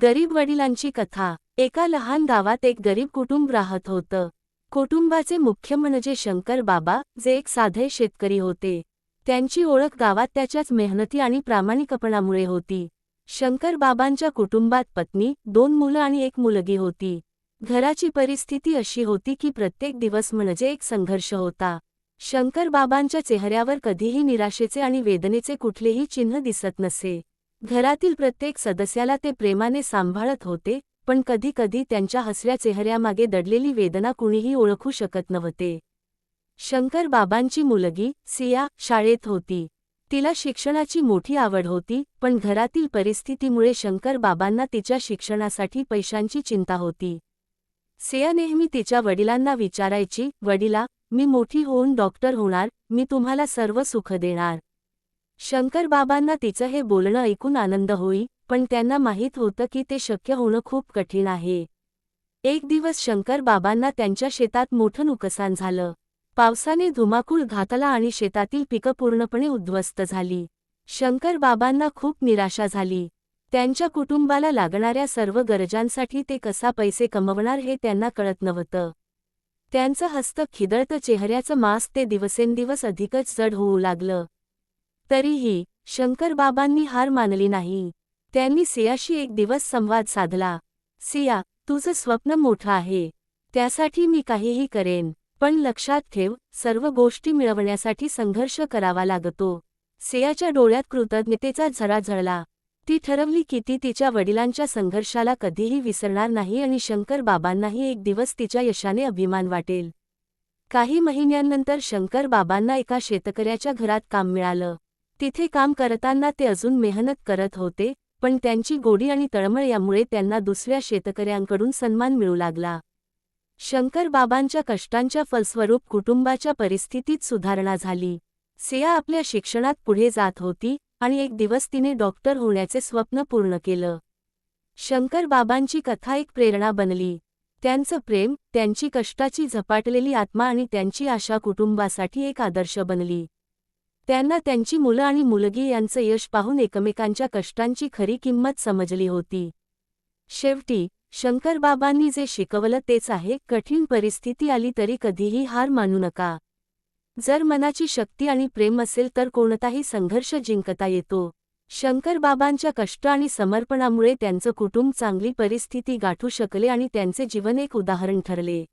गरीब वडिलांची कथा। एका लहान गावात एक गरीब कुटुंब राहत होतं। कुटुंबाचे मुख्य म्हणजे शंकर बाबा, जे एक साधे शेतकरी होते। त्यांची ओळख गावात त्याच्याच मेहनती आणि प्रामाणिकपणामुळे होती। शंकर बाबांच्या कुटुंबात पत्नी, 2 मुलं आणि एक मुलगी होती। घराची परिस्थिती अशी होती की प्रत्येक दिवस म्हणजे एक संघर्ष होता। शंकर बाबांच्या चेहऱ्यावर कधीही निराशेचे आणि वेदनेचे कुठलेही चिन्ह दिसत नसे। घरातील प्रत्येक सदस्याला ते प्रेमाने सांभाळत होते, पण कधी-कधी त्यांच्या हसऱ्या चेहऱ्यामागे दडलेली वेदना कुणीही ओळखू शकत नव्हते। शंकर बाबांची मुलगी, सिया, शाळेत होती। तिला शिक्षणाची मोठी आवड होती, पण घरातील परिस्थितीमुळे शंकर बाबांना तिच्या शिक्षणासाठी पैशांची चिंता होती। सिया नेहमी तिच्या वडिलांना विचारायची, "वडिला, मी मोठी होऊन डॉक्टर होणार, मी तुम्हाला सर्व सुख देणार." शंकर बाबांना तिचं हे बोलणं ऐकून आनंद होई, पण त्यांना माहीत होतं की ते शक्य होणं खूप कठीण आहे। एक दिवस शंकर बाबांना त्यांच्या शेतात मोठं नुकसान झालं। पावसाने धुमाकूळ घातला आणि शेतातील पिकं पूर्णपणे उद्ध्वस्त झाली। शंकर बाबांना खूप निराशा झाली। त्यांच्या कुटुंबाला लागणाऱ्या सर्व गरजांसाठी ते कसा पैसे कमवणार हे त्यांना कळत नव्हतं। त्यांचं हसतं खिदळतं चेहऱ्याचं मांस ते दिवसेंदिवस अधिकच जड होऊ लागलं। तरीही शंकर बाबांनी हार मानली नाही। त्यांनी सियाशी एक दिवस संवाद साधला। "सिया, तुझं स्वप्न मोठं आहे, त्यासाठी मी काहीही करेन, पण लक्षात ठेव, सर्व गोष्टी मिळवण्यासाठी संघर्ष करावा लागतो." सियाच्या डोळ्यात कृतज्ञतेचा झरा झळला। ती ठरवली की ती तिच्या वडिलांच्या संघर्षाला कधीही विसरणार नाही आणि शंकर बाबांनाही एक दिवस तिच्या यशाने अभिमान वाटेल। काही महिन्यांनंतर शंकर बाबांना एका शेतकऱ्याच्या घरात काम मिळालं। तिथे काम करताना ते अजून मेहनत करत होते, पण त्यांची गोडी आणि तळमळ यामुळे त्यांना दुसऱ्या शेतकऱ्यांकडून सन्मान मिळू लागला। शंकर बाबांच्या कष्टांच्या फलस्वरूप कुटुंबाच्या परिस्थितीत सुधारणा झाली। सिया आपल्या शिक्षणात पुढे जात होती आणि एक दिवस तिने डॉक्टर होण्याचे स्वप्न पूर्ण केलं। शंकर बाबांची कथा एक प्रेरणा बनली। त्यांचं प्रेम, त्यांची कष्टाची झपाटलेली आत्मा आणि त्यांची आशा कुटुंबासाठी एक आदर्श बनली। त्यांना त्यांची मुलं आणि मुलगी यांचं यश पाहून एकमेकांच्या कष्टांची खरी किंमत समजली होती। शेवटी शंकर बाबांनी जे शिकवलं तेच आहे, कठीण परिस्थिती आली तरी कधीही हार मानू नका। जर मनाची शक्ती आणि प्रेम असेल तर कोणताही संघर्ष जिंकता येतो। शंकर बाबांच्या कष्ट आणि समर्पणामुळे त्यांचं कुटुंब चांगली परिस्थिती गाठू शकले आणि त्यांचे जीवन एक उदाहरण ठरले।